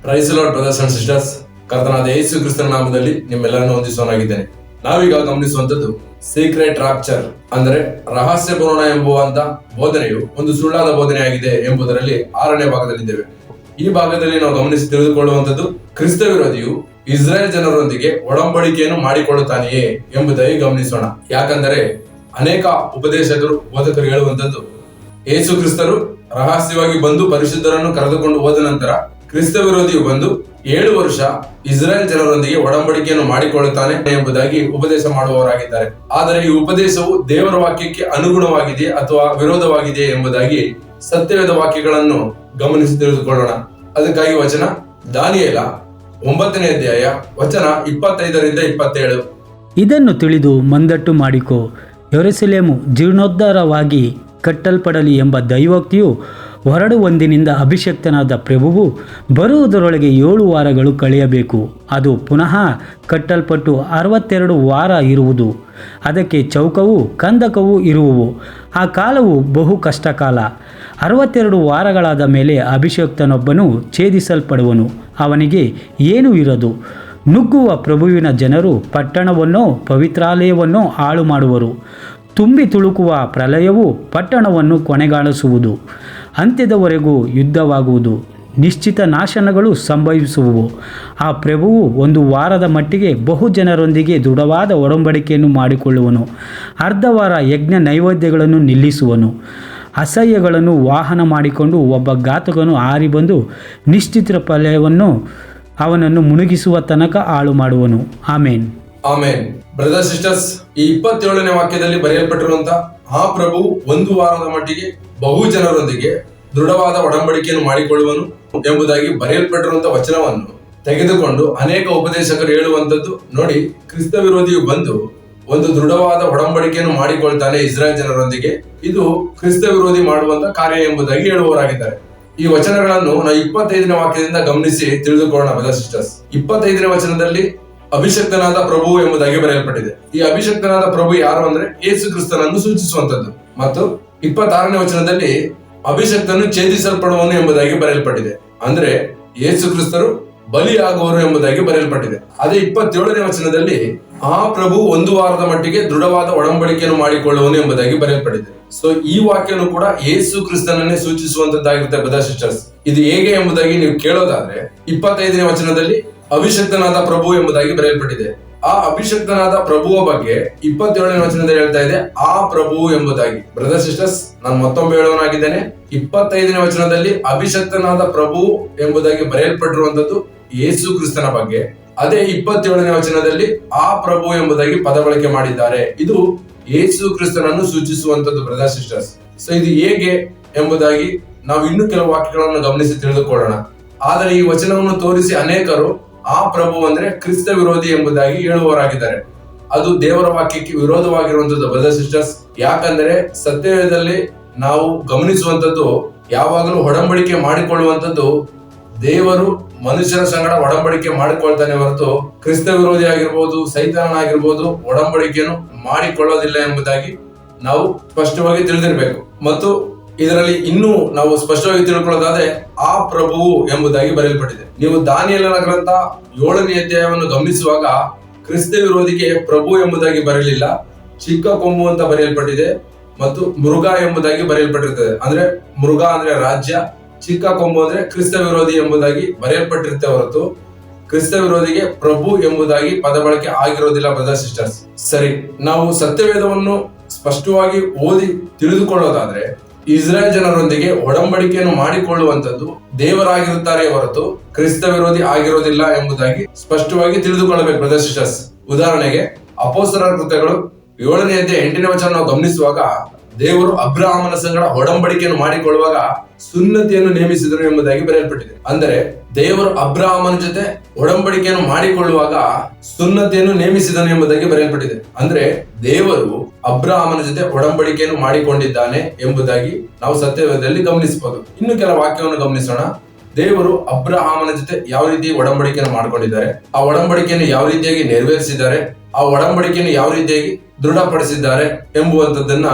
Price lord brothers and sisters, ಕರ್ತನಾದ ಯೇಸು ಕ್ರಿಸ್ತನ ನಾಮದಲ್ಲಿ ನಿಮ್ಮೆಲ್ಲರನ್ನು ವಂದಿಸುವನಾಗಿದ್ದೇನೆ. ನಾವೀಗ ಗಮನಿಸುವಂತದ್ದು ಸೀಕ್ರೆಟ್ ರಾಪ್ಚರ್, ಅಂದರೆ ರಹಸ್ಯ ಪೂರ್ಣ ಎಂಬುವಂತ ಬೋಧನೆಯು ಒಂದು ಸುಳ್ಳಾದ ಬೋಧನೆಯಾಗಿದೆ ಎಂಬುದರಲ್ಲಿ 6ನೇ ಭಾಗದಲ್ಲಿದ್ದೇವೆ. ಈ ಭಾಗದಲ್ಲಿ ನಾವು ಗಮನಿಸಿ ತಿಳಿದುಕೊಳ್ಳುವಂತದ್ದು, ಕ್ರಿಸ್ತ ವಿರೋಧಿಯು ಇಸ್ರಾಯೇಲ್ ಜನರೊಂದಿಗೆ ಒಡಂಬಡಿಕೆಯನ್ನು ಮಾಡಿಕೊಳ್ಳುತ್ತಾನೆಯೇ ಎಂಬುದಾಗಿ ಗಮನಿಸೋಣ. ಯಾಕಂದರೆ ಅನೇಕ ಉಪದೇಶಕರು, ಬೋಧಕರು ಹೇಳುವಂತದ್ದು, ಯೇಸು ಕ್ರಿಸ್ತರು ರಹಸ್ಯವಾಗಿ ಬಂದು ಪರಿಶುದ್ಧರನ್ನು ಕರೆದುಕೊಂಡು ಹೋದ ನಂತರ ಕ್ರಿಸ್ತ ವಿರೋಧಿಯು ಬಂದು 7 ವರ್ಷ ಇಸ್ರಾಯೇಲ್ ಜನರೊಂದಿಗೆ ಒಡಂಬಡಿಕೆಯನ್ನು ಮಾಡಿಕೊಳ್ಳುತ್ತಾನೆ ಎಂಬುದಾಗಿ ಉಪದೇಶ ಮಾಡುವವರಾಗಿದ್ದಾರೆ. ಆದರೆ ಈ ಉಪದೇಶವು ದೇವರ ವಾಕ್ಯಕ್ಕೆ ಅನುಗುಣವಾಗಿದೆ ಅಥವಾ ವಿರೋಧವಾಗಿದೆ ಎಂಬುದಾಗಿ ಸತ್ಯವೇದ ವಾಕ್ಯಗಳನ್ನು ಗಮನಿಸಿ ತಿಳಿದುಕೊಳ್ಳೋಣ. ಅದಕ್ಕಾಗಿ ವಚನ ದಾನಿಯೇಲ 9ನೇ ಅಧ್ಯಾಯ ವಚನ 25ರಿಂದ 27. ಇದನ್ನು ತಿಳಿದು ಮಂದಟ್ಟು ಮಾಡಿಕೊ, ಯೆರೂಸಲೇಮು ಜೀರ್ಣೋದ್ಧಾರವಾಗಿ ಕಟ್ಟಲ್ಪಡಲಿ ಎಂಬ ದೈವೋಕ್ತಿಯು ಹೊರಡುವಂದಿನಿಂದ ಅಭಿಷಕ್ತನಾದ ಪ್ರಭುವು ಬರುವುದರೊಳಗೆ 7 ವಾರಗಳು ಕಳೆಯಬೇಕು. ಅದು ಪುನಃ ಕಟ್ಟಲ್ಪಟ್ಟು 62 ವಾರ ಇರುವುದು. ಅದಕ್ಕೆ ಚೌಕವೂ ಕಂದಕವೂ ಇರುವವು. ಆ ಕಾಲವು ಬಹು ಕಷ್ಟಕಾಲ. 62 ವಾರಗಳಾದ ಮೇಲೆ ಅಭಿಷಕ್ತನೊಬ್ಬನು ಛೇದಿಸಲ್ಪಡುವನು, ಅವನಿಗೆ ಏನೂ ಇರದು. ನುಗ್ಗುವ ಪ್ರಭುವಿನ ಜನರು ಪಟ್ಟಣವನ್ನೋ ಪವಿತ್ರಾಲಯವನ್ನೋ ಹಾಳು ಮಾಡುವರು. ತುಂಬಿ ತುಳುಕುವ ಪ್ರಳಯವು ಪಟ್ಟಣವನ್ನು ಕೊನೆಗಾಣಿಸುವುದು. ಅಂತ್ಯದವರೆಗೂ ಯುದ್ಧವಾಗುವುದು, ನಿಶ್ಚಿತ ನಾಶನಗಳು ಸಂಭವಿಸುವವು. ಆ ಪ್ರಭುವು 1 ವಾರದ ಮಟ್ಟಿಗೆ ಬಹು ಜನರೊಂದಿಗೆ ದೃಢವಾದ ಒಡಂಬಡಿಕೆಯನ್ನು ಮಾಡಿಕೊಳ್ಳುವನು. ಅರ್ಧ ವಾರ ಯಜ್ಞ ನೈವೇದ್ಯಗಳನ್ನು ನಿಲ್ಲಿಸುವನು. ಅಸಹ್ಯಗಳನ್ನು ವಾಹನ ಮಾಡಿಕೊಂಡು ಒಬ್ಬ ಘಾತಕನು ಹಾರಿ ಬಂದು ನಿಶ್ಚಿತ ಪ್ರಳಯವನ್ನು ಅವನನ್ನು ಮುಳುಗಿಸುವ ತನಕ ಹಾಳು ಮಾಡುವನು. ಆಮೇನ್. ಆಮೇನ್. ಬ್ರದರ್ ಸಿಸ್ಟರ್ಸ್, ಈ 27ನೇ ವಾಕ್ಯದಲ್ಲಿ ಬರೆಯಲ್ಪಟ್ಟಿರುವಂತಹ ಆ ಪ್ರಭು 1 ವಾರದ ಮಟ್ಟಿಗೆ ಬಹು ಜನರೊಂದಿಗೆ ದೃಢವಾದ ಒಡಂಬಡಿಕೆಯನ್ನು ಮಾಡಿಕೊಳ್ಳುವನು ಎಂಬುದಾಗಿ ಬರೆಯಲ್ಪಟ್ಟಿರುವಂತಹ ವಚನವನ್ನು ತೆಗೆದುಕೊಂಡು ಅನೇಕ ಉಪದೇಶಕರು ಹೇಳುವಂತದ್ದು, ನೋಡಿ, ಕ್ರಿಸ್ತ ವಿರೋಧಿಯು ಬಂದು ಒಂದು ದೃಢವಾದ ಒಡಂಬಡಿಕೆಯನ್ನು ಮಾಡಿಕೊಳ್ತಾನೆ ಇಸ್ರಾಯೇಲ್ ಜನರೊಂದಿಗೆ, ಇದು ಕ್ರಿಸ್ತ ವಿರೋಧಿ ಮಾಡುವಂತ ಕಾರ್ಯ ಎಂಬುದಾಗಿ ಹೇಳುವವರಾಗಿದ್ದಾರೆ. ಈ ವಚನಗಳನ್ನು ನಾವು 25ನೇ ವಾಕ್ಯದಿಂದ ಗಮನಿಸಿ ತಿಳಿದುಕೊಳ್ಳೋಣ. ಬ್ರದರ್ ಸಿಸ್ಟರ್ಸ್, 25ನೇ ವಚನದಲ್ಲಿ ಅಭಿಷಕ್ತನಾದ ಪ್ರಭು ಎಂಬುದಾಗಿ ಬರೆಯಲ್ಪಟ್ಟಿದೆ. ಈ ಅಭಿಷಕ್ತನಾದ ಪ್ರಭು ಯಾರು ಅಂದ್ರೆ ಯೇಸು ಕ್ರಿಸ್ತನನ್ನು ಸೂಚಿಸುವಂತದ್ದು. ಮತ್ತು 26ನೇ ವಚನದಲ್ಲಿ ಅಭಿಷಕ್ತನು ಛೇದಿಸಲ್ಪಡುವನು ಎಂಬುದಾಗಿ ಬರೆಯಲ್ಪಟ್ಟಿದೆ. ಅಂದ್ರೆ ಯೇಸು ಕ್ರಿಸ್ತರು ಬಲಿಯಾಗುವರು ಎಂಬುದಾಗಿ ಬರೆಯಲ್ಪಟ್ಟಿದೆ. ಅದೇ 27ನೇ ವಚನದಲ್ಲಿ ಆ ಪ್ರಭು 1 ವಾರದ ಮಟ್ಟಿಗೆ ದೃಢವಾದ ಒಡಂಬಡಿಕೆಯನ್ನು ಮಾಡಿಕೊಳ್ಳುವನು ಎಂಬುದಾಗಿ ಬರೆಯಲ್ಪಟ್ಟಿದೆ. ಸೊ ಈ ವಾಕ್ಯನು ಕೂಡ ಯೇಸು ಕ್ರಿಸ್ತನನ್ನೇ ಸೂಚಿಸುವಂತದ್ದಾಗಿರುತ್ತೆ. ಬ್ರದರ್ ಸಿಸ್ಟರ್ಸ್, ಇದು ಹೇಗೆ ಎಂಬುದಾಗಿ ನೀವು ಕೇಳೋದಾದ್ರೆ 25ನೇ ವಚನದಲ್ಲಿ ಅಭಿಷಕ್ತನಾದ ಪ್ರಭು ಎಂಬುದಾಗಿ ಬರೆಯಲ್ಪಟ್ಟಿದೆ. ಆ ಅಭಿಷಕ್ತನಾದ ಪ್ರಭುವ ಬಗ್ಗೆ 27ನೇ ವಚನದಲ್ಲಿ ಹೇಳ್ತಾ ಇದೆ, ಆ ಪ್ರಭು ಎಂಬುದಾಗಿ. ಬ್ರದರ್ ಸಿಸ್ಟರ್ಸ್, ನಾನು ಮತ್ತೊಮ್ಮೆ ಹೇಳುವನಾಗಿದ್ದೇನೆ, 25ನೇ ವಚನದಲ್ಲಿ ಅಭಿಷಕ್ತನಾದ ಪ್ರಭು ಎಂಬುದಾಗಿ ಬರೆಯಲ್ಪಟ್ಟಿರುವಂತದ್ದು ಯೇಸು ಕ್ರಿಸ್ತನ ಬಗ್ಗೆ. ಅದೇ 27ನೇ ವಚನದಲ್ಲಿ ಆ ಪ್ರಭು ಎಂಬುದಾಗಿ ಪದ ಬಳಕೆ ಮಾಡಿದ್ದಾರೆ. ಇದು ಯೇಸು ಕ್ರಿಸ್ತನನ್ನು ಸೂಚಿಸುವಂತದ್ದು. ಬ್ರದರ್ ಸಿಸ್ಟರ್ಸ್, ಸೊ ಇದು ಹೇಗೆ ಎಂಬುದಾಗಿ ನಾವು ಇನ್ನೂ ಕೆಲವು ವಾಕ್ಯಗಳನ್ನು ಗಮನಿಸಿ ತಿಳಿದುಕೊಳ್ಳೋಣ. ಆದರೆ ಈ ವಚನವನ್ನು ತೋರಿಸಿ ಅನೇಕರು ಆ ಪ್ರಭು ಅಂದ್ರೆ ಕ್ರಿಸ್ತ ವಿರೋಧಿ ಎಂಬುದಾಗಿ ಹೇಳುವವರಾಗಿದ್ದಾರೆ. ಅದು ದೇವರ ವಾಕ್ಯಕ್ಕೆ ವಿರೋಧವಾಗಿರುವಂತದ್ದು. ಬ್ರದರ್ ಸಿಸ್ಟರ್ಸ್, ಯಾಕಂದ್ರೆ ಸತ್ಯವೇದದಲ್ಲಿ ನಾವು ಗಮನಿಸುವಂತದ್ದು, ಯಾವಾಗಲೂ ಒಡಂಬಡಿಕೆ ಮಾಡಿಕೊಳ್ಳುವಂತದ್ದು ದೇವರು ಮನುಷ್ಯರ ಸಂಗಡ ಒಡಂಬಡಿಕೆ ಮಾಡಿಕೊಳ್ತಾನೆ ಹೊರತು ಕ್ರಿಸ್ತ ವಿರೋಧಿ ಆಗಿರ್ಬೋದು, ಸೈತಾನನಾಗಿರ್ಬೋದು ಒಡಂಬಡಿಕೆಯನ್ನು ಮಾಡಿಕೊಳ್ಳೋದಿಲ್ಲ ಎಂಬುದಾಗಿ ನಾವು ಸ್ಪಷ್ಟವಾಗಿ ತಿಳಿದಿರಬೇಕು. ಮತ್ತು ಇದರಲ್ಲಿ ಇನ್ನೂ ನಾವು ಸ್ಪಷ್ಟವಾಗಿ ತಿಳ್ಕೊಳ್ಳೋದಾದ್ರೆ ಆ ಪ್ರಭುವು ಎಂಬುದಾಗಿ ಬರೆಯಲ್ಪಟ್ಟಿದೆ. ನೀವು ದಾನಿಯೇಲನ ಗ್ರಂಥ 7ನೇ ಅಧ್ಯಾಯವನ್ನು ಗಮನಿಸುವಾಗ ಕ್ರಿಸ್ತ ವಿರೋಧಿಗೆ ಪ್ರಭು ಎಂಬುದಾಗಿ ಬರಲಿಲ್ಲ, ಚಿಕ್ಕ ಕೊಂಬು ಅಂತ ಬರೆಯಲ್ಪಟ್ಟಿದೆ ಮತ್ತು ಮೃಗ ಎಂಬುದಾಗಿ ಬರೆಯಲ್ಪಟ್ಟಿರ್ತದೆ. ಅಂದ್ರೆ ಮೃಗ ಅಂದ್ರೆ ರಾಜ್ಯ, ಚಿಕ್ಕ ಕೊಂಬು ಅಂದ್ರೆ ಕ್ರಿಸ್ತ ವಿರೋಧಿ ಎಂಬುದಾಗಿ ಬರೆಯಲ್ಪಟ್ಟಿರುತ್ತೆ ಹೊರತು ಕ್ರಿಸ್ತ ವಿರೋಧಿಗೆ ಪ್ರಭು ಎಂಬುದಾಗಿ ಪದ ಬಳಕೆ ಆಗಿರೋದಿಲ್ಲ. ಬ್ರದರ್ ಸಿಸ್ಟರ್ಸ್, ಸರಿ, ನಾವು ಸತ್ಯವೇದವನ್ನು ಸ್ಪಷ್ಟವಾಗಿ ಓದಿ ತಿಳಿದುಕೊಳ್ಳೋದಾದ್ರೆ ಇಸ್ರಾಯೇಲ್ ಜನರೊಂದಿಗೆ ಒಡಂಬಡಿಕೆಯನ್ನು ಮಾಡಿಕೊಳ್ಳುವಂತದ್ದು ದೇವರಾಗಿರುತ್ತಾರೆ ಹೊರತು ಕ್ರಿಸ್ತ ವಿರೋಧಿ ಆಗಿರೋದಿಲ್ಲ ಎಂಬುದಾಗಿ ಸ್ಪಷ್ಟವಾಗಿ ತಿಳಿದುಕೊಳ್ಳಬೇಕು. ಬ್ರದರ್ ಸಿಸ್ಟರ್ಸ್, ಉದಾಹರಣೆಗೆ ಅಪೊಸ್ತಲರ ಕೃತ್ಯಗಳು 7ನೇ ಅಧ್ಯಾಯ 8ನೇ ವಚನ ನಾವು ಗಮನಿಸುವಾಗ ದೇವರು ಅಬ್ರಹಾಮನ ಸಂಗಡ ಒಡಂಬಡಿಕೆಯನ್ನು ಮಾಡಿಕೊಳ್ಳುವಾಗ ಸುನ್ನತಿಯನ್ನು ನೇಮಿಸಿದರು ಎಂಬುದಾಗಿ ಬರೆಯಲ್ಪಟ್ಟಿದೆ. ಅಂದರೆ ದೇವರು ಅಬ್ರಹಾಮನ ಜೊತೆ ಒಡಂಬಡಿಕೆಯನ್ನು ಮಾಡಿಕೊಳ್ಳುವಾಗ ಸುನ್ನತಿಯನ್ನು ನೇಮಿಸಿದನು ಎಂಬುದಾಗಿ ಬರೆಯಲ್ಪಟ್ಟಿದೆ. ಅಂದ್ರೆ ದೇವರು ಅಬ್ರಹಾಮನ ಜೊತೆ ಒಡಂಬಡಿಕೆಯನ್ನು ಮಾಡಿಕೊಂಡಿದ್ದಾನೆ ಎಂಬುದಾಗಿ ನಾವು ಸತ್ಯವೇದದಲ್ಲಿ ಗಮನಿಸಬಹುದು. ಇನ್ನು ಕೆಲ ವಾಕ್ಯವನ್ನು ಗಮನಿಸೋಣ. ದೇವರು ಅಬ್ರಹಾಮನ ಜೊತೆ ಯಾವ ರೀತಿ ಒಡಂಬಡಿಕೆಯನ್ನು ಮಾಡಿಕೊಂಡಿದ್ದಾರೆ, ಆ ಒಡಂಬಡಿಕೆಯನ್ನು ಯಾವ ರೀತಿಯಾಗಿ ನೆರವೇರಿಸಿದ್ದಾರೆ, ಆ ಒಡಂಬಡಿಕೆಯನ್ನು ಯಾವ ರೀತಿಯಾಗಿ ದೃಢಪಡಿಸಿದ್ದಾರೆ ಎಂಬುವಂತದ್ದನ್ನ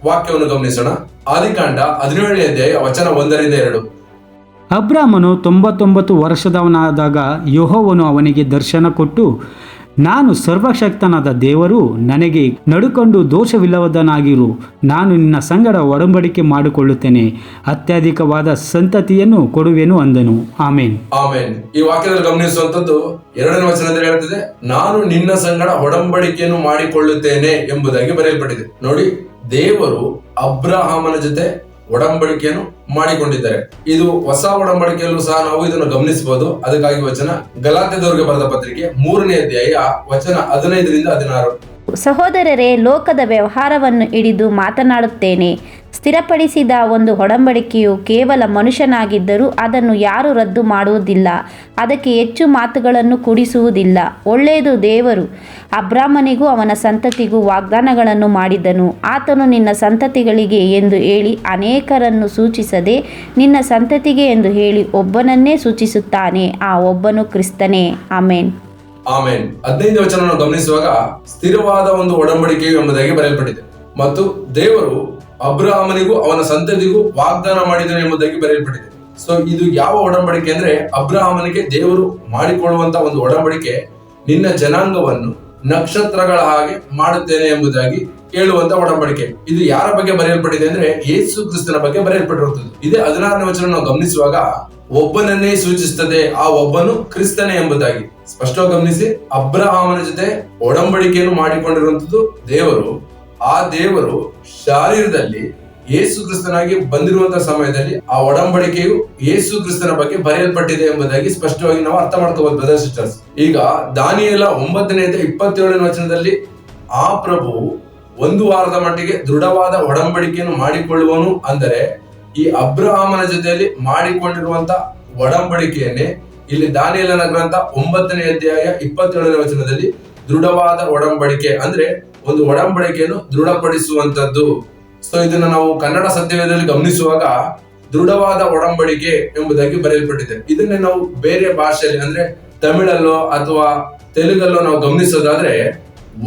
ವಾಕ್ಯವನ್ನು ಗಮನಿಸೋಣ. ಆದಿಕಾಂಡ 17ನೇ ಅಧ್ಯಾಯ ವಚನ 1ರಿಂದ 2. ಅಬ್ರಾಮನು 99 ವರ್ಷದವನಾದಾಗ ಯೆಹೋವನು ಅವನಿಗೆ ದರ್ಶನ ಕೊಟ್ಟು, ನಾನು ಸರ್ವಶಕ್ತನಾದ ದೇವರು, ನನಗೆ ನಡುಕೊಂಡು ದೋಷವಿಲ್ಲದವನಾಗಿರು, ನಾನು ನಿನ್ನ ಸಂಗಡ ಒಡಂಬಡಿಕೆ ಮಾಡಿಕೊಳ್ಳುತ್ತೇನೆ, ಅತ್ಯಧಿಕವಾದ ಸಂತತಿಯನ್ನು ಕೊಡುವೆನು ಅಂದನು. ಆಮೇನ್. ಆಮೇನ್. ಈ ವಾಕ್ಯದಲ್ಲಿ ಗಮನಿಸುವಂತದ್ದು 2ನೇ ವಚನದಲ್ಲಿ ಹೇಳ್ತಿದೆ, ನಾನು ನಿನ್ನ ಸಂಗಡ ಒಡಂಬಡಿಕೆಯನ್ನು ಮಾಡಿಕೊಳ್ಳುತ್ತೇನೆ ಎಂಬುದಾಗಿ ಬರೆಯಲ್ಪಟ್ಟಿದೆ. ನೋಡಿ, ದೇವರು ಅಬ್ರಹಾಮನ ಜೊತೆ ಒಡಂಬಡಿಕೆಯನ್ನು ಮಾಡಿಕೊಂಡಿದ್ದಾರೆ. ಇದು ಹೊಸ ಒಡಂಬಡಿಕೆಯಲ್ಲೂ ಸಹ ನಾವು ಇದನ್ನು ಗಮನಿಸಬಹುದು. ಅದಕ್ಕಾಗಿ ವಚನ ಗಲಾತ್ಯದವರಿಗೆ ಬರೆದ ಪತ್ರಿಕೆ 3ನೇ ಅಧ್ಯಾಯ ವಚನ 15-16. ಸಹೋದರರೇ, ಲೋಕದ ವ್ಯವಹಾರವನ್ನು ಹಿಡಿದು ಮಾತನಾಡುತ್ತೇನೆ. ಸ್ಥಿರಪಡಿಸಿದ ಒಂದು ಒಡಂಬಡಿಕೆಯು ಕೇವಲ ಮನುಷ್ಯನಾಗಿದ್ದರೂ ಅದನ್ನು ಯಾರೂ ರದ್ದು ಮಾಡುವುದಿಲ್ಲ, ಅದಕ್ಕೆ ಹೆಚ್ಚು ಮಾತುಗಳನ್ನು ಕೂಡಿಸುವುದಿಲ್ಲ. ಒಳ್ಳೆಯದು, ದೇವರು ಅಬ್ರಾಮನಿಗೂ ಅವನ ಸಂತತಿಗೂ ವಾಗ್ದಾನಗಳನ್ನು ಮಾಡಿದನು. ಆತನು ನಿನ್ನ ಸಂತತಿಗಳಿಗೆ ಎಂದು ಹೇಳಿ ಅನೇಕರನ್ನು ಸೂಚಿಸದೆ ನಿನ್ನ ಸಂತತಿಗೆ ಎಂದು ಹೇಳಿ ಒಬ್ಬನನ್ನೇ ಸೂಚಿಸುತ್ತಾನೆ. ಆ ಒಬ್ಬನು ಕ್ರಿಸ್ತನೇ. ಆಮೇನ್. ಆಮೇನ್. 15ನೇ ವಚನವನ್ನು ಗಮನಿಸುವಾಗ ಸ್ಥಿರವಾದ ಒಂದು ಒಡಂಬಡಿಕೆಯು ಎಂಬುದಾಗಿ ಬರೆಯಲ್ಪಟ್ಟಿದೆ ಮತ್ತು ದೇವರು ಅಬ್ರಹಾಮನಿಗೂ ಅವನ ಸಂತತಿಗೂ ವಾಗ್ದಾನ ಮಾಡಿದನು ಎಂಬುದಾಗಿ ಬರೆಯಲ್ಪಟ್ಟಿದೆ. ಸೊ ಇದು ಯಾವ ಒಡಂಬಡಿಕೆ ಅಂದ್ರೆ, ಅಬ್ರಹಾಮನಿಗೆ ದೇವರು ಮಾಡಿಕೊಳ್ಳುವಂತ ಒಂದು ಒಡಂಬಡಿಕೆ, ನಿನ್ನ ಜನಾಂಗವನ್ನು ನಕ್ಷತ್ರಗಳ ಹಾಗೆ ಮಾಡುತ್ತೇನೆ ಎಂಬುದಾಗಿ ಹೇಳುವಂತ ಒಡಂಬಡಿಕೆ. ಇದು ಯಾರ ಬಗ್ಗೆ ಬರೆಯಲ್ಪಟ್ಟಿದೆ ಅಂದ್ರೆ, ಯೇಸು ಕ್ರಿಸ್ತನ ಬಗ್ಗೆ ಬರೆಯಲ್ಪಟ್ಟಿರುತ್ತದೆ. ಇದೇ 16ನೇ ವಚನ ನಾವು ಗಮನಿಸುವಾಗ ಒಬ್ಬನನ್ನೇ ಸೂಚಿಸುತ್ತದೆ, ಆ ಒಬ್ಬನು ಕ್ರಿಸ್ತನೇ ಎಂಬುದಾಗಿ ಸ್ಪಷ್ಟವಾಗಿ ಗಮನಿಸಿ. ಅಬ್ರಹಾಮನ ಜೊತೆ ಒಡಂಬಡಿಕೆಯನ್ನು ಮಾಡಿಕೊಂಡಿರುವಂತದ್ದು ದೇವರು. ಆ ದೇವರು ಶಾರೀರದಲ್ಲಿ ಯೇಸು ಕ್ರಿಸ್ತನಾಗಿ ಬಂದಿರುವಂತಹ ಸಮಯದಲ್ಲಿ ಆ ಒಡಂಬಡಿಕೆಯು ಯೇಸು ಕ್ರಿಸ್ತನ ಬಗ್ಗೆ ಬರೆಯಲ್ಪಟ್ಟಿದೆ ಎಂಬುದಾಗಿ ಸ್ಪಷ್ಟವಾಗಿ ನಾವು ಅರ್ಥ ಮಾಡ್ಕೋಬಹುದು ಬ್ರದರ್ಸ್ ಸಿಸ್ಟರ್ಸ್. ಈಗ ದಾನಿಯೇಲ 9ನೇ ಅಧ್ಯಾಯ 27ನೇ ವಚನದಲ್ಲಿ ಆ ಪ್ರಭು ಒಂದು ವಾರದ ಮಟ್ಟಿಗೆ ದೃಢವಾದ ಒಡಂಬಡಿಕೆಯನ್ನು ಮಾಡಿಕೊಳ್ಳುವನು ಅಂದರೆ, ಈ ಅಬ್ರಹಾಮನ ಜೊತೆಯಲ್ಲಿ ಮಾಡಿಕೊಂಡಿರುವಂತ ಒಡಂಬಡಿಕೆಯನ್ನೇ ಇಲ್ಲಿ ದಾನಿಯೇಲನ ಗ್ರಂಥ 9ನೇ ಅಧ್ಯಾಯ 27ನೇ ವಚನದಲ್ಲಿ ದೃಢವಾದ ಒಡಂಬಡಿಕೆ ಅಂದ್ರೆ ಒಂದು ಒಡಂಬಡಿಕೆಯನ್ನು ದೃಢಪಡಿಸುವಂತದ್ದು. ಸೊ ಇದನ್ನ ನಾವು ಕನ್ನಡ ಸತ್ಯವೇದದಲ್ಲಿ ಗಮನಿಸುವಾಗ ದೃಢವಾದ ಒಡಂಬಡಿಕೆ ಎಂಬುದಾಗಿ ಬರೆಯಲ್ಪಟ್ಟಿದೆ. ಇದನ್ನೇ ನಾವು ಬೇರೆ ಭಾಷೆಯಲ್ಲಿ ಅಂದ್ರೆ ತಮಿಳಲ್ಲೋ ಅಥವಾ ತೆಲುಗಲ್ಲೋ ನಾವು ಗಮನಿಸೋದಾದ್ರೆ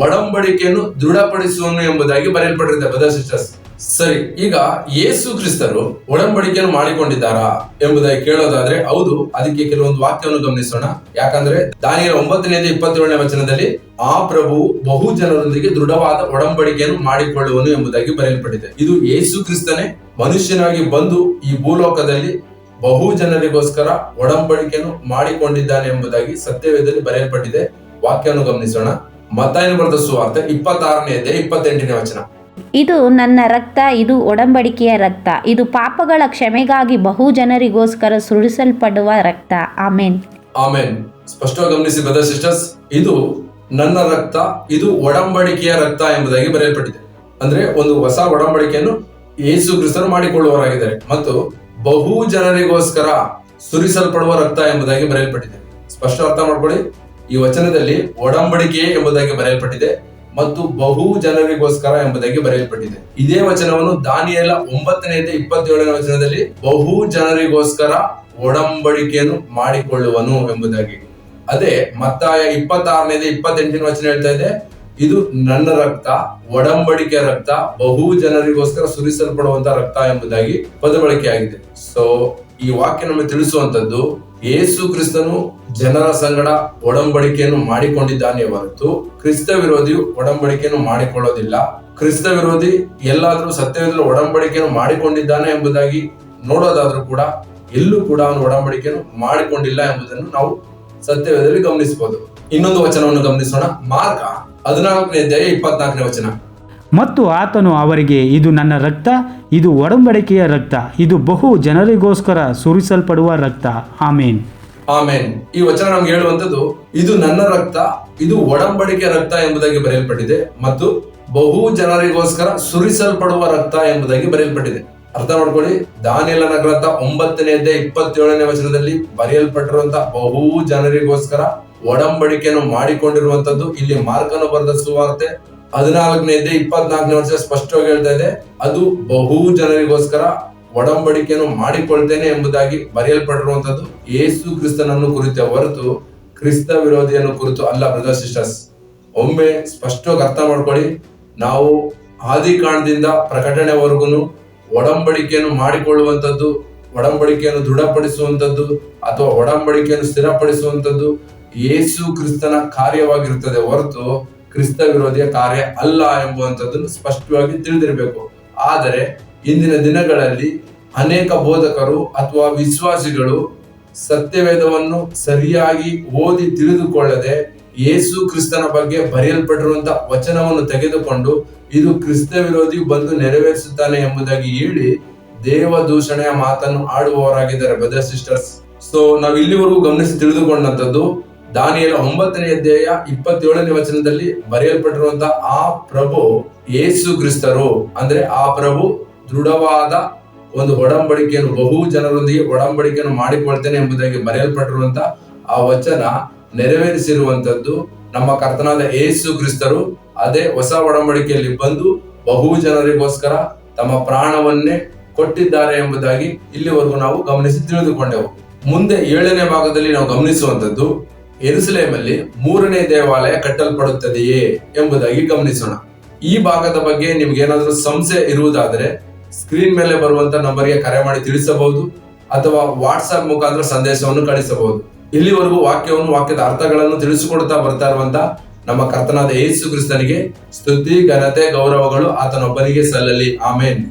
ಒಡಂಬಡಿಕೆಯನ್ನು ದೃಢಪಡಿಸುವನು ಎಂಬುದಾಗಿ ಬರೆಯಲ್ಪಟ್ಟಿದೆ ಬ್ರದರ್ಸ್ ಸಿಸ್ಟರ್ಸ್. ಸರಿ, ಈಗ ಯೇಸು ಕ್ರಿಸ್ತರು ಒಡಂಬಡಿಕೆಯನ್ನು ಮಾಡಿಕೊಂಡಿದ್ದಾರಾ ಎಂಬುದಾಗಿ ಕೇಳೋದಾದ್ರೆ ಹೌದು. ಅದಕ್ಕೆ ಕೆಲವೊಂದು ವಾಕ್ಯವನ್ನು ಗಮನಿಸೋಣ. ಯಾಕಂದ್ರೆ ದಾನಿಯೇಲ 9ನೇ ಅಧ್ಯಾಯ 27ನೇ ವಚನದಲ್ಲಿ ಆ ಪ್ರಭು ಬಹು ಜನರೊಂದಿಗೆ ದೃಢವಾದ ಒಡಂಬಡಿಕೆಯನ್ನು ಮಾಡಿಕೊಳ್ಳುವನು ಎಂಬುದಾಗಿ ಬರೆಯಲ್ಪಟ್ಟಿದೆ. ಇದು ಯೇಸು ಕ್ರಿಸ್ತನೇ ಮನುಷ್ಯನಾಗಿ ಬಂದು ಈ ಭೂಲೋಕದಲ್ಲಿ ಬಹು ಜನರಿಗೋಸ್ಕರ ಒಡಂಬಡಿಕೆಯನ್ನು ಮಾಡಿಕೊಂಡಿದ್ದಾನೆ ಎಂಬುದಾಗಿ ಸತ್ಯವೇದದಲ್ಲಿ ಬರೆಯಲ್ಪಟ್ಟಿದೆ. ವಾಕ್ಯವನ್ನು ಗಮನಿಸೋಣ. ಮತ್ತಾಯನ ಬರೆದ ಸುವಾರ್ತೆ 26ನೇ ಅಧ್ಯಾಯ 28ನೇ ವಚನ. ಇದು ನನ್ನ ರಕ್ತ, ಇದು ಒಡಂಬಡಿಕೆಯ ರಕ್ತ, ಇದು ಪಾಪಗಳ ಕ್ಷಮೆಗಾಗಿ ಬಹು ಜನರಿಗೋಸ್ಕರ ಸುರಿಸಲ್ಪಡುವ ರಕ್ತ. ಆಮೇನ್. ಆಮೇನ್. ಸ್ಪಷ್ಟವಾಗಿ ಗಮನಿಸಿ ಬ್ರದರ್ ಸಿಸ್ಟರ್ಸ್, ಇದು ನನ್ನ ರಕ್ತ, ಇದು ಒಡಂಬಡಿಕೆಯ ರಕ್ತ ಎಂಬುದಾಗಿ ಬರೆಯಲ್ಪಟ್ಟಿದೆ. ಅಂದ್ರೆ ಒಂದು ಹೊಸ ಒಡಂಬಡಿಕೆಯನ್ನು ಯೇಸು ಕ್ರಿಸ್ತರು ಮಾಡಿಕೊಳ್ಳುವವರಾಗಿದ್ದಾರೆ ಮತ್ತು ಬಹು ಜನರಿಗೋಸ್ಕರ ಸುರಿಸಲ್ಪಡುವ ರಕ್ತ ಎಂಬುದಾಗಿ ಬರೆಯಲ್ಪಟ್ಟಿದೆ. ಸ್ಪಷ್ಟ ಅರ್ಥ ಮಾಡ್ಕೊಳ್ಳಿ. ಈ ವಚನದಲ್ಲಿ ಒಡಂಬಡಿಕೆ ಎಂಬುದಾಗಿ ಬರೆಯಲ್ಪಟ್ಟಿದೆ ಮತ್ತು ಬಹು ಜನರಿಗೋಸ್ಕರ ಎಂಬುದಾಗಿ ಬರೆಯಲ್ಪಟ್ಟಿದೆ. ಇದೇ ವಚನವನ್ನು ದಾನಿಯೇಲ 9ನೇ ಅಧ್ಯಾಯ 27ನೇ ವಚನದಲ್ಲಿ ಬಹು ಜನರಿಗೋಸ್ಕರ ಒಡಂಬಡಿಕೆಯನ್ನು ಮಾಡಿಕೊಳ್ಳುವನು ಎಂಬುದಾಗಿ. ಅದೇ ಮತ್ತಾಯ 26ನೇ ಅಧ್ಯಾಯ 28ನೇ ವಚನ ಹೇಳ್ತಾ ಇದೆ, ಇದು ನನ್ನ ರಕ್ತ, ಒಡಂಬಡಿಕೆಯ ರಕ್ತ, ಬಹು ಜನರಿಗೋಸ್ಕರ ಸುರಿಸಲ್ಪಡುವಂತ ರಕ್ತ ಎಂಬುದಾಗಿ ಪದಬಳಕೆಯಾಗಿದೆ. ಸೊ ಈ ವಾಕ್ಯ ನಮಗೆ ತಿಳಿಸುವಂತದ್ದು, ಯೇಸು ಕ್ರಿಸ್ತನು ಜನರ ಸಂಗಡ ಒಡಂಬಡಿಕೆಯನ್ನು ಮಾಡಿಕೊಂಡಿದ್ದಾನೆ ಹೊರತು ಕ್ರಿಸ್ತ ವಿರೋಧಿಯು ಒಡಂಬಡಿಕೆಯನ್ನು ಮಾಡಿಕೊಳ್ಳೋದಿಲ್ಲ. ಕ್ರಿಸ್ತ ವಿರೋಧಿ ಎಲ್ಲಾದ್ರೂ ಸತ್ಯವೇದದಲ್ಲಿ ಒಡಂಬಡಿಕೆಯನ್ನು ಮಾಡಿಕೊಂಡಿದ್ದಾನೆ ಎಂಬುದಾಗಿ ನೋಡೋದಾದ್ರೂ ಕೂಡ ಎಲ್ಲೂ ಕೂಡ ಅವನು ಒಡಂಬಡಿಕೆಯನ್ನು ಮಾಡಿಕೊಂಡಿಲ್ಲ ಎಂಬುದನ್ನು ನಾವು ಸತ್ಯವೇದದಲ್ಲಿ ಗಮನಿಸಬಹುದು. ಇನ್ನೊಂದು ವಚನವನ್ನು ಗಮನಿಸೋಣ. ಮಾರ್ಕ 14ನೇ ಅಧ್ಯಾಯ 24ನೇ ವಚನ. ಮತ್ತು ಆತನು ಅವರಿಗೆ, ಇದು ನನ್ನ ರಕ್ತ, ಇದು ಒಡಂಬಡಿಕೆಯ ರಕ್ತ, ಇದು ಬಹು ಜನರಿಗೋಸ್ಕರ ಸುರಿಸಲ್ಪಡುವ ರಕ್ತ. ಆಮೇನ್. ಆಮೇನ್. ಈ ವಚನ ನಮ್ಗೆ ಹೇಳುವಂತದ್ದು, ಇದು ನನ್ನ ರಕ್ತ, ಇದು ಒಡಂಬಡಿಕೆಯ ರಕ್ತ ಎಂಬುದಾಗಿ ಬರೆಯಲ್ಪಟ್ಟಿದೆ ಮತ್ತು ಬಹು ಜನರಿಗೋಸ್ಕರ ಸುರಿಸಲ್ಪಡುವ ರಕ್ತ ಎಂಬುದಾಗಿ ಬರೆಯಲ್ಪಟ್ಟಿದೆ. ಅರ್ಥ ಮಾಡ್ಕೊಳ್ಳಿ. ದಾನಿಯೇಲನ ಗ್ರಂಥ 9ನೇ ಅಧ್ಯಾಯ 27ನೇ ವಚನದಲ್ಲಿ ಬರೆಯಲ್ಪಟ್ಟಿರುವಂತಹ ಬಹು ಜನರಿಗೋಸ್ಕರ ಒಡಂಬಡಿಕೆಯನ್ನು ಮಾಡಿಕೊಂಡಿರುವಂತದ್ದು ಇಲ್ಲಿ ಮಾರ್ಕನು ಬರೆದ ಸುವಾರ್ತೆ 14ನೇ ಅಧ್ಯಾಯ 24ನೇ ವಚನ ಸ್ಪಷ್ಟವಾಗಿ ಹೇಳ್ತಾ ಇದೆ, ಅದು ಬಹು ಜನರಿಗೋಸ್ಕರ ಒಡಂಬಡಿಕೆಯನ್ನು ಮಾಡಿಕೊಳ್ತೇನೆ ಎಂಬುದಾಗಿ ಬರೆಯಲ್ಪಟ್ಟಿರುವಂತದ್ದು ಯೇಸು ಕ್ರಿಸ್ತನನ್ನು ಕುರಿತ ಹೊರತು ಕ್ರಿಸ್ತ ವಿರೋಧಿಯನ್ನು ಕುರಿತು ಅಲ್ಲ ಬ್ರದರ್ ಸಿಸ್ಟರ್ಸ್. ಒಮ್ಮೆ ಸ್ಪಷ್ಟವಾಗಿ ಅರ್ಥ ಮಾಡ್ಕೊಳ್ಳಿ. ನಾವು ಆದಿಕಾಂಡದಿಂದ ಪ್ರಕಟಣೆವರೆಗೂ ಒಡಂಬಡಿಕೆಯನ್ನು ಮಾಡಿಕೊಳ್ಳುವಂತದ್ದು ಒಡಂಬಡಿಕೆಯನ್ನು ದೃಢಪಡಿಸುವಂಥದ್ದು ಅಥವಾ ಒಡಂಬಡಿಕೆಯನ್ನು ಸ್ಥಿರಪಡಿಸುವಂಥದ್ದು ಯೇಸು ಕ್ರಿಸ್ತನ ಕಾರ್ಯವಾಗಿರುತ್ತದೆ ಹೊರತು ಕ್ರಿಸ್ತ ವಿರೋಧಿಯ ಕಾರ್ಯ ಅಲ್ಲ ಎಂಬುವಂಥದ್ದನ್ನು ಸ್ಪಷ್ಟವಾಗಿ ತಿಳಿದಿರಬೇಕು. ಆದರೆ ಇಂದಿನ ದಿನಗಳಲ್ಲಿ ಅನೇಕ ಬೋಧಕರು ಅಥವಾ ವಿಶ್ವಾಸಿಗಳು ಸತ್ಯವೇದವನ್ನು ಸರಿಯಾಗಿ ಓದಿ ತಿಳಿದುಕೊಳ್ಳದೆ ಯೇಸು ಕ್ರಿಸ್ತನ ಬಗ್ಗೆ ಬರೆಯಲ್ಪಟ್ಟಿರುವಂತಹ ವಚನವನ್ನು ತೆಗೆದುಕೊಂಡು ಇದು ಕ್ರಿಸ್ತ ವಿರೋಧಿ ಬಂದು ನೆರವೇರಿಸುತ್ತಾನೆ ಎಂಬುದಾಗಿ ಹೇಳಿ ದೇವ ದೂಷಣೆಯ ಮಾತನ್ನು ಆಡುವವರಾಗಿದ್ದಾರೆ ಬ್ರದರ್ ಸಿಸ್ಟರ್ಸ್. ಸೊ ನಾವು ಇಲ್ಲಿವರೆಗೂ ಗಮನಿಸಿ ತಿಳಿದುಕೊಂಡಂತದ್ದು ದಾನಿಯೇಲ 9ನೇ ಅಧ್ಯಾಯ 27ನೇ ವಚನದಲ್ಲಿ ಬರೆಯಲ್ಪಟ್ಟಿರುವಂತಹ ಆ ಪ್ರಭು ಯೇಸು ಕ್ರಿಸ್ತರು, ಅಂದ್ರೆ ಆ ಪ್ರಭು ದೃಢವಾದ ಒಂದು ಒಡಂಬಡಿಕೆಯನ್ನು ಬಹು ಜನರೊಂದಿಗೆ ಒಡಂಬಡಿಕೆಯನ್ನು ಮಾಡಿಕೊಳ್ತೇನೆ ಎಂಬುದಾಗಿ ಬರೆಯಲ್ಪಟ್ಟಿರುವಂತಹ ಆ ವಚನ ನೆರವೇರಿಸಿರುವಂತದ್ದು ನಮ್ಮ ಕರ್ತನಾದ ಯೇಸು ಕ್ರಿಸ್ತರು ಅದೇ ಹೊಸ ಒಡಂಬಡಿಕೆಯಲ್ಲಿ ಬಂದು ಬಹು ಜನರಿಗೋಸ್ಕರ ತಮ್ಮ ಪ್ರಾಣವನ್ನೇ ಕೊಟ್ಟಿದ್ದಾರೆ ಎಂಬುದಾಗಿ ಇಲ್ಲಿವರೆಗೂ ನಾವು ಗಮನಿಸಿ ತಿಳಿದುಕೊಂಡೆವು. ಮುಂದೆ 7ನೇ ಭಾಗದಲ್ಲಿ ನಾವು ಗಮನಿಸುವಂತದ್ದು ಯೆರೂಸಲೇಮಲ್ಲಿ 3ನೇ ದೇವಾಲಯ ಕಟ್ಟಲ್ಪಡುತ್ತದೆಯೇ ಎಂಬುದಾಗಿ ಗಮನಿಸೋಣ. ಈ ಭಾಗದ ಬಗ್ಗೆ ನಿಮ್ಗೆ ಏನಾದರೂ ಸಂಶಯ ಇರುವುದಾದರೆ ಸ್ಕ್ರೀನ್ ಮೇಲೆ ಬರುವಂತ ನಂಬರ್ಗೆ ಕರೆ ಮಾಡಿ ತಿಳಿಸಬಹುದು ಅಥವಾ ವಾಟ್ಸ್ಆಪ್ ಮುಖಾಂತರ ಸಂದೇಶವನ್ನು ಕಳಿಸಬಹುದು. ಇಲ್ಲಿವರೆಗೂ ವಾಕ್ಯದ ಅರ್ಥಗಳನ್ನು ತಿಳಿಸಿಕೊಡ್ತಾ ಬರ್ತಾ ಇರುವಂತ ನಮ್ಮ ಕರ್ತನಾದ ಯೇಸು ಕ್ರಿಸ್ತನಿಗೆ ಸ್ತುತಿ, ಘನತೆ, ಗೌರವಗಳು ಆತನೊಬ್ಬನಿಗೆ ಸಲ್ಲಲಿ. ಆಮೇನ್.